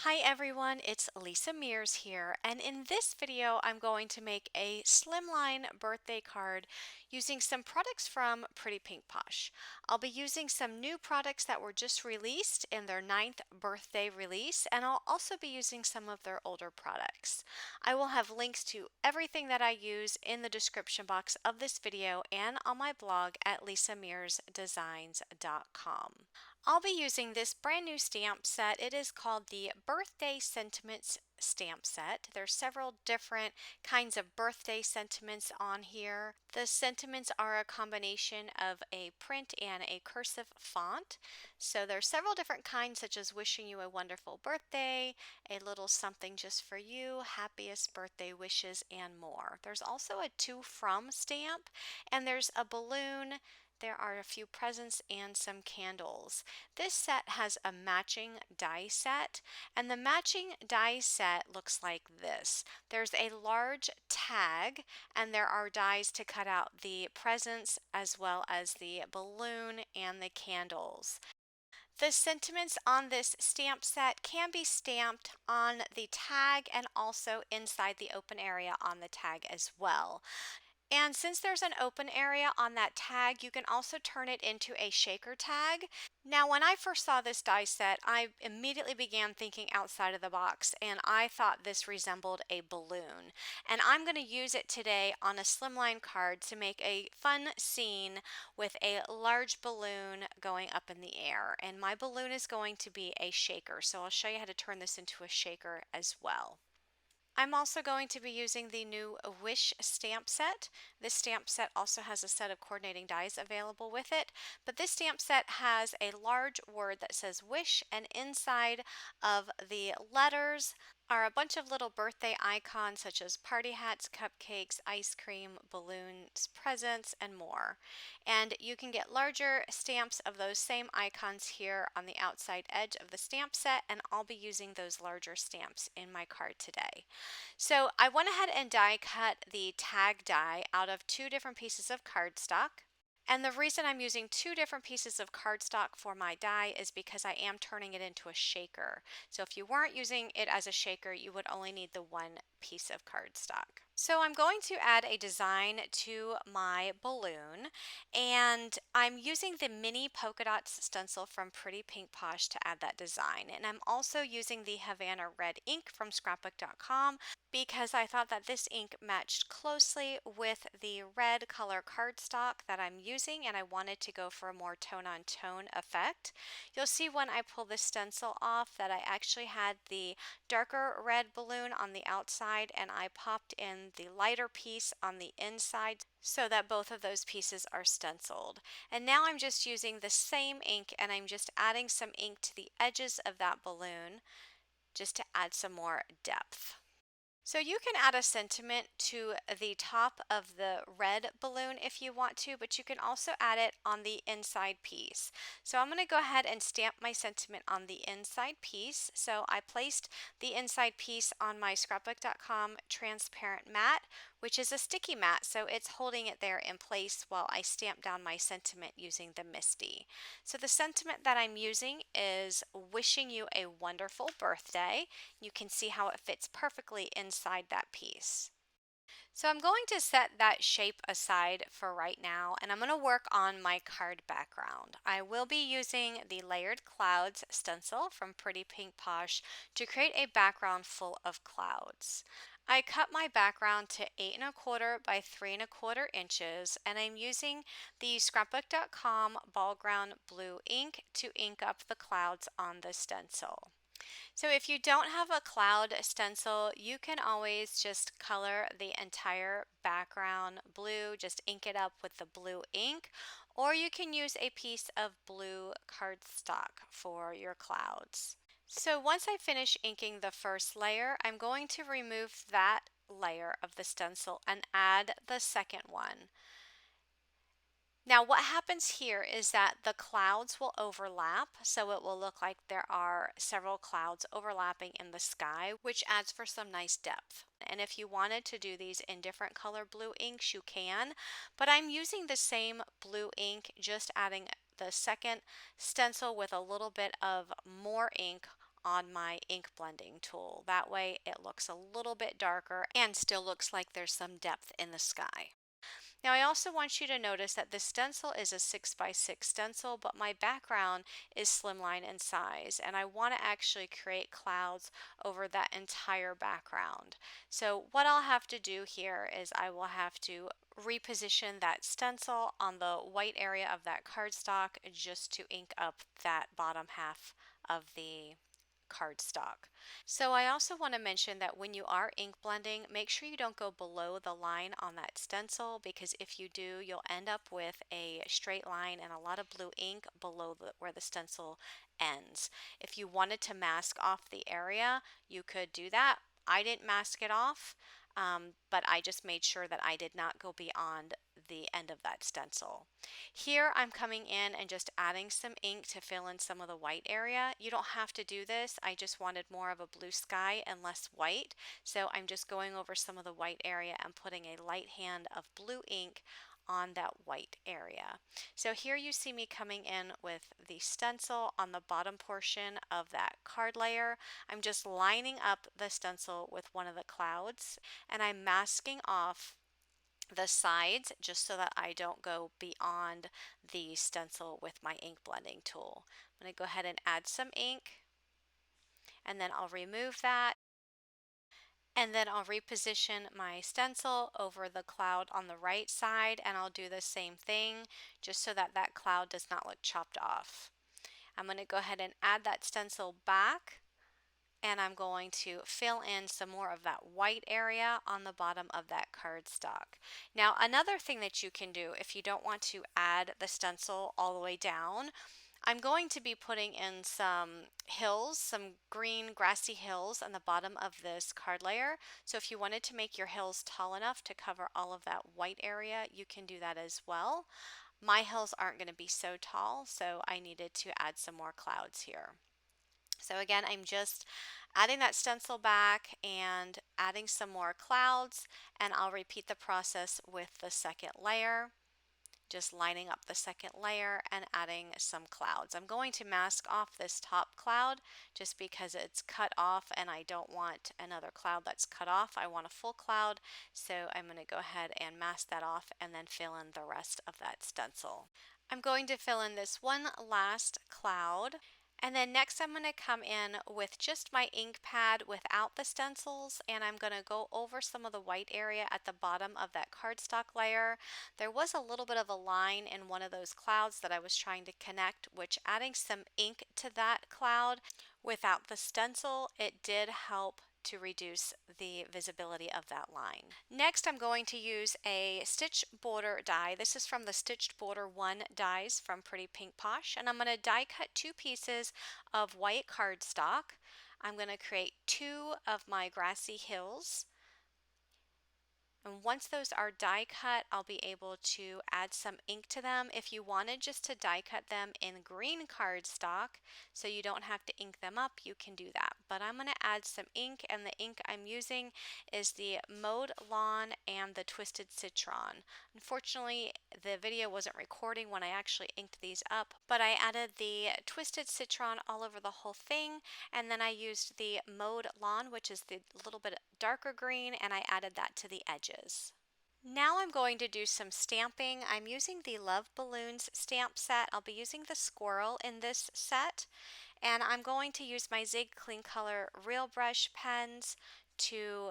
Hi everyone, it's Lisa Mears here, and in this video I'm going to make a slimline birthday card using some products from Pretty Pink Posh. I'll be using some new products that were just released in their 9th birthday release, and I'll also be using some of their older products. I will have links to everything that I use in the description box of this video and on my blog at lisamearsdesigns.com. I'll be using this brand new stamp set. It is called the Birthday Sentiments stamp set. There's several different kinds of birthday sentiments on here. The sentiments are a combination of a print and a cursive font. So there's several different kinds, such as wishing you a wonderful birthday, a little something just for you, happiest birthday wishes, and more. There's also a to from stamp, and there's a balloon. There are a few presents and some candles. This set has a matching die set, and the matching die set looks like this. There's a large tag, and there are dies to cut out the presents as well as the balloon and the candles. The sentiments on this stamp set can be stamped on the tag and also inside the open area on the tag as well. And since there's an open area on that tag, you can also turn it into a shaker tag. Now, when I first saw this die set, I immediately began thinking outside of the box, and I thought this resembled a balloon. And I'm going to use it today on a slimline card to make a fun scene with a large balloon going up in the air. And my balloon is going to be a shaker, so I'll show you how to turn this into a shaker as well. I'm also going to be using the new Wish stamp set. This stamp set also has a set of coordinating dies available with it, but this stamp set has a large word that says Wish, and inside of the letters are a bunch of little birthday icons such as party hats, cupcakes, ice cream, balloons, presents, and more. And you can get larger stamps of those same icons here on the outside edge of the stamp set, and I'll be using those larger stamps in my card today. So I went ahead and die cut the tag die out of two different pieces of cardstock. And the reason I'm using two different pieces of cardstock for my die is because I am turning it into a shaker. So if you weren't using it as a shaker, you would only need the one piece of cardstock. So I'm going to add a design to my balloon, and I'm using the mini polka dots stencil from Pretty Pink Posh to add that design. And I'm also using the Havana red ink from scrapbook.com because I thought that this ink matched closely with the red color cardstock that I'm using, and I wanted to go for a more tone-on-tone effect. You'll see when I pull the stencil off that I actually had the darker red balloon on the outside, and I popped in the lighter piece on the inside so that both of those pieces are stenciled. And now I'm just using the same ink, and I'm just adding some ink to the edges of that balloon just to add some more depth. So you can add a sentiment to the top of the red balloon if you want to, but you can also add it on the inside piece. So I'm going to go ahead and stamp my sentiment on the inside piece. So I placed the inside piece on my scrapbook.com transparent mat, which is a sticky mat, so it's holding it there in place while I stamp down my sentiment using the MISTI. So the sentiment that I'm using is wishing you a wonderful birthday. You can see how it fits perfectly inside that piece. So I'm going to set that shape aside for right now, and I'm going to work on my card background. I will be using the Layered Clouds stencil from Pretty Pink Posh to create a background full of clouds. I cut my background to 8 1/4 by 3 1/4 inches, and I'm using the scrapbook.com ball ground blue ink to ink up the clouds on the stencil. So if you don't have a cloud stencil, you can always just color the entire background blue, just ink it up with the blue ink, or you can use a piece of blue cardstock for your clouds. So once I finish inking the first layer, I'm going to remove that layer of the stencil and add the second one. Now what happens here is that the clouds will overlap, so it will look like there are several clouds overlapping in the sky, which adds for some nice depth. And if you wanted to do these in different color blue inks, you can, but I'm using the same blue ink, just adding the second stencil with a little bit of more ink on my ink blending tool. That way it looks a little bit darker and still looks like there's some depth in the sky. Now I also want you to notice that this stencil is a 6x6 stencil, but my background is slimline in size, and I want to actually create clouds over that entire background. So what I'll have to do here is I will have to reposition that stencil on the white area of that cardstock just to ink up that bottom half of the cardstock. So I also want to mention that when you are ink blending, make sure you don't go below the line on that stencil, because if you do, you'll end up with a straight line and a lot of blue ink below where the stencil ends. If you wanted to mask off the area, you could do that. I didn't mask it off, but I just made sure that I did not go beyond the end of that stencil. Here I'm coming in and just adding some ink to fill in some of the white area. You don't have to do this. I just wanted more of a blue sky and less white. So I'm just going over some of the white area and putting a light hand of blue ink on that white area. So here you see me coming in with the stencil on the bottom portion of that card layer. I'm just lining up the stencil with one of the clouds, and I'm masking off the sides just so that I don't go beyond the stencil with my ink blending tool. I'm going to go ahead and add some ink, and then I'll remove that, and then I'll reposition my stencil over the cloud on the right side, and I'll do the same thing just so that that cloud does not look chopped off. I'm going to go ahead and add that stencil back, and I'm going to fill in some more of that white area on the bottom of that cardstock. Now, another thing that you can do if you don't want to add the stencil all the way down, I'm going to be putting in some hills, some green grassy hills on the bottom of this card layer. So if you wanted to make your hills tall enough to cover all of that white area, you can do that as well. My hills aren't going to be so tall, so I needed to add some more clouds here. So again, I'm just adding that stencil back and adding some more clouds, and I'll repeat the process with the second layer, just lining up the second layer and adding some clouds. I'm going to mask off this top cloud just because it's cut off and I don't want another cloud that's cut off. I want a full cloud, so I'm going to go ahead and mask that off and then fill in the rest of that stencil. I'm going to fill in this one last cloud. And then next I'm going to come in with just my ink pad without the stencils, and I'm going to go over some of the white area at the bottom of that cardstock layer. There was a little bit of a line in one of those clouds that I was trying to connect, which adding some ink to that cloud without the stencil, it did help to reduce the visibility of that line. Next, I'm going to use a stitch border die. This is from the Stitched Border 1 dies from Pretty Pink Posh, and I'm going to die cut two pieces of white cardstock. I'm going to create two of my grassy hills. And once those are die cut, I'll be able to add some ink to them. If you wanted just to die cut them in green cardstock so you don't have to ink them up, you can do that. But I'm going to add some ink, and the ink I'm using is the Mowed Lawn and the Twisted Citron. Unfortunately, the video wasn't recording when I actually inked these up, but I added the Twisted Citron all over the whole thing, and then I used the Mowed Lawn, which is the little bit darker green, and I added that to the edges. Now I'm going to do some stamping. I'm using the Love Balloons stamp set. I'll be using the squirrel in this set, and I'm going to use my Zig Clean Color Real Brush pens to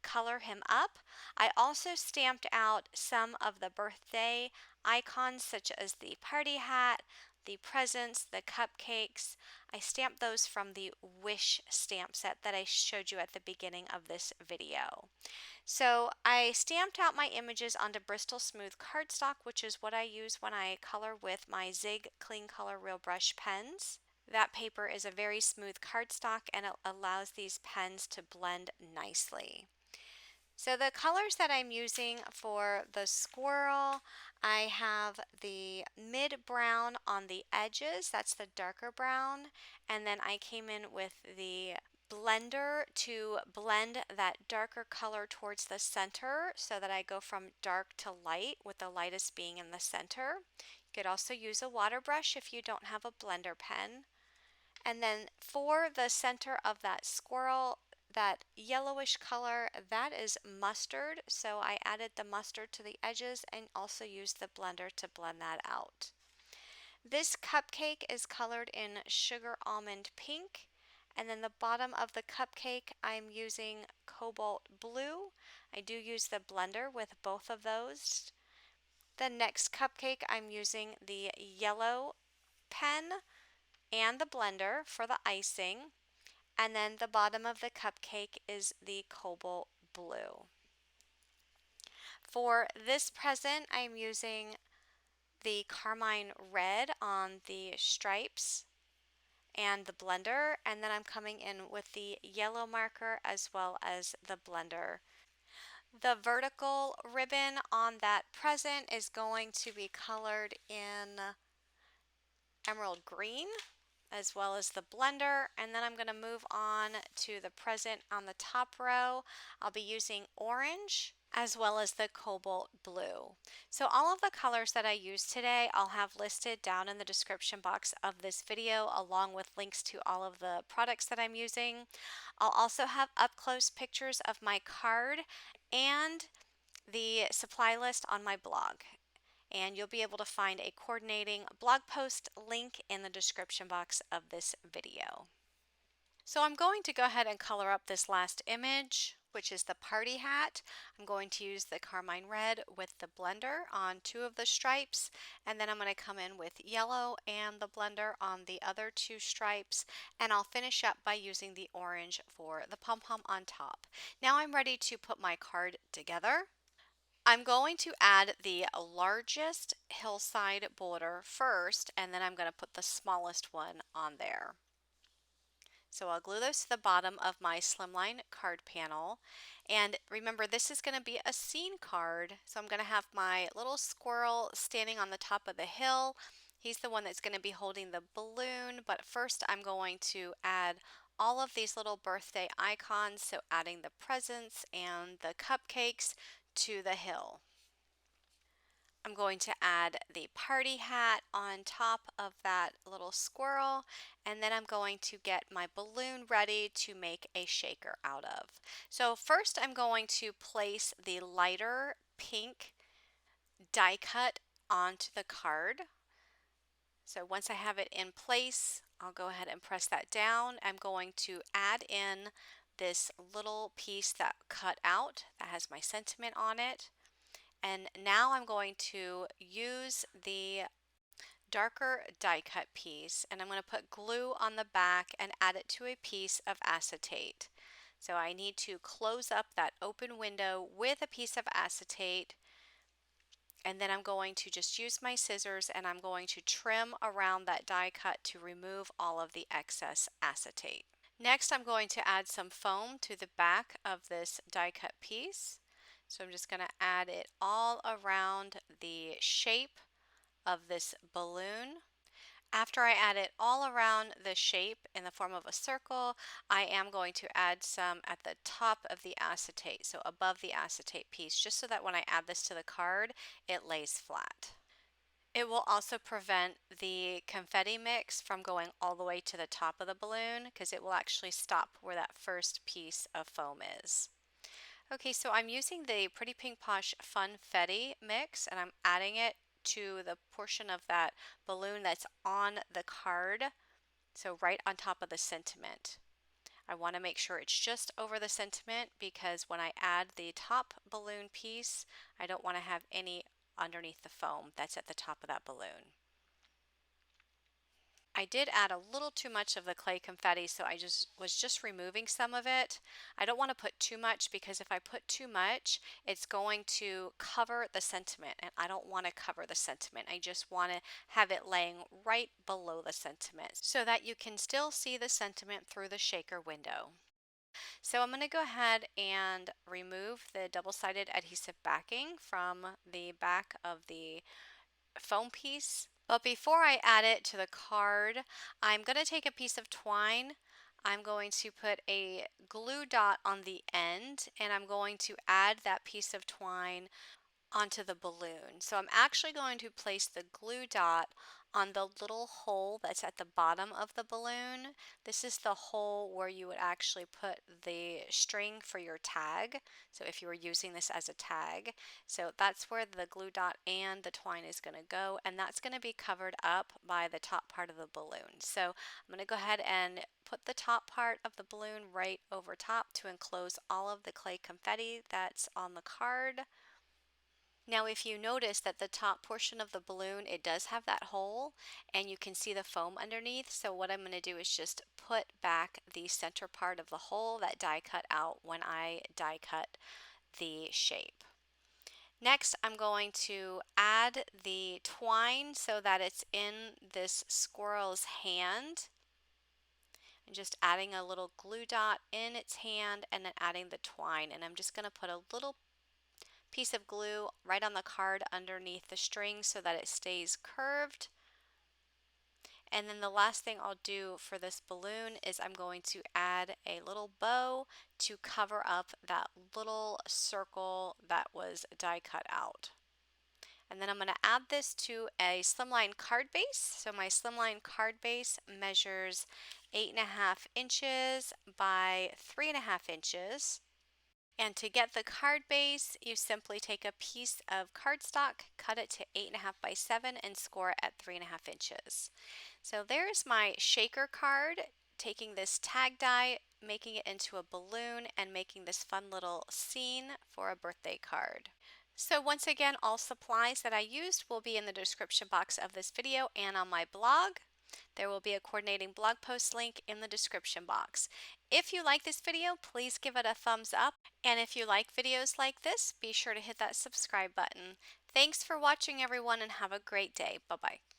color him up. I also stamped out some of the birthday icons such as the party hat, the presents, the cupcakes. I stamped those from the Wish stamp set that I showed you at the beginning of this video. So I stamped out my images onto Bristol Smooth cardstock, which is what I use when I color with my Zig Clean Color Real Brush pens. That paper is a very smooth cardstock, and it allows these pens to blend nicely. So the colors that I'm using for the squirrel, I have the mid brown on the edges, that's the darker brown, and then I came in with the blender to blend that darker color towards the center so that I go from dark to light, with the lightest being in the center. You could also use a water brush if you don't have a blender pen. And then for the center of that squirrel, that yellowish color, that is mustard. So I added the mustard to the edges and also used the blender to blend that out. This cupcake is colored in sugar almond pink. And then the bottom of the cupcake, I'm using cobalt blue. I do use the blender with both of those. The next cupcake, I'm using the yellow pen and the blender for the icing. And then the bottom of the cupcake is the cobalt blue. For this present, I'm using the carmine red on the stripes and the blender, and then I'm coming in with the yellow marker as well as the blender. The vertical ribbon on that present is going to be colored in emerald green as well as the blender, and then I'm going to move on to the present on the top row. I'll be using orange as well as the cobalt blue. So all of the colors that I use today I'll have listed down in the description box of this video, along with links to all of the products that I'm using. I'll also have up close pictures of my card and the supply list on my blog, and you'll be able to find a coordinating blog post link in the description box of this video. So I'm going to go ahead and color up this last image, which is the party hat. I'm going to use the carmine red with the blender on two of the stripes, and then I'm going to come in with yellow and the blender on the other two stripes, and I'll finish up by using the orange for the pom-pom on top. Now I'm ready to put my card together. I'm going to add the largest hillside border first, and then I'm going to put the smallest one on there. So I'll glue those to the bottom of my Slimline card panel. And remember, this is going to be a scene card. So I'm going to have my little squirrel standing on the top of the hill. He's the one that's going to be holding the balloon, but first I'm going to add all of these little birthday icons, so adding the presents and the cupcakes to the hill. I'm going to add the party hat on top of that little squirrel, and then I'm going to get my balloon ready to make a shaker out of. So first I'm going to place the lighter pink die cut onto the card. So once I have it in place, I'll go ahead and press that down. I'm going to add in this little piece that cut out that has my sentiment on it. And now I'm going to use the darker die cut piece, and I'm going to put glue on the back and add it to a piece of acetate. So I need to close up that open window with a piece of acetate, and then I'm going to just use my scissors and I'm going to trim around that die cut to remove all of the excess acetate. Next, I'm going to add some foam to the back of this die cut piece. So I'm just going to add it all around the shape of this balloon. After I add it all around the shape in the form of a circle, I am going to add some at the top of the acetate, so above the acetate piece, just so that when I add this to the card, it lays flat. It will also prevent the confetti mix from going all the way to the top of the balloon, because it will actually stop where that first piece of foam is. Okay, so I'm using the Pretty Pink Posh Funfetti mix, and I'm adding it to the portion of that balloon that's on the card, so right on top of the sentiment. I want to make sure it's just over the sentiment, because when I add the top balloon piece, I don't want to have any underneath the foam that's at the top of that balloon. I did add a little too much of the clay confetti, so I was just removing some of it. I don't want to put too much, because if I put too much, it's going to cover the sentiment, and I don't want to cover the sentiment. I just want to have it laying right below the sentiment so that you can still see the sentiment through the shaker window. So I'm going to go ahead and remove the double-sided adhesive backing from the back of the foam piece. But before I add it to the card, I'm going to take a piece of twine. I'm going to put a glue dot on the end, and I'm going to add that piece of twine onto the balloon. So I'm actually going to place the glue dot on the little hole that's at the bottom of the balloon. This is the hole where you would actually put the string for your tag. So if you were using this as a tag, so that's where the glue dot and the twine is going to go, and that's going to be covered up by the top part of the balloon. So I'm going to go ahead and put the top part of the balloon right over top to enclose all of the clay confetti that's on the card. Now if you notice that the top portion of the balloon, it does have that hole and you can see the foam underneath. So what I'm going to do is just put back the center part of the hole that die cut out when I die cut the shape. Next, I'm going to add the twine so that it's in this squirrel's hand. And just adding a little glue dot in its hand and then adding the twine. And I'm just going to put a little piece of glue right on the card underneath the string so that it stays curved. And then the last thing I'll do for this balloon is I'm going to add a little bow to cover up that little circle that was die cut out. And then I'm going to add this to a slimline card base. So my slimline card base measures 8.5 inches by 3.5 inches. And to get the card base, you simply take a piece of cardstock, cut it to 8.5 by 7, and score it at 3.5 inches. So there's my shaker card, taking this tag die, making it into a balloon, and making this fun little scene for a birthday card. So once again, all supplies that I used will be in the description box of this video and on my blog. There will be a coordinating blog post link in the description box. If you like this video, please give it a thumbs up. And if you like videos like this, be sure to hit that subscribe button. Thanks for watching everyone and have a great day. Bye-bye.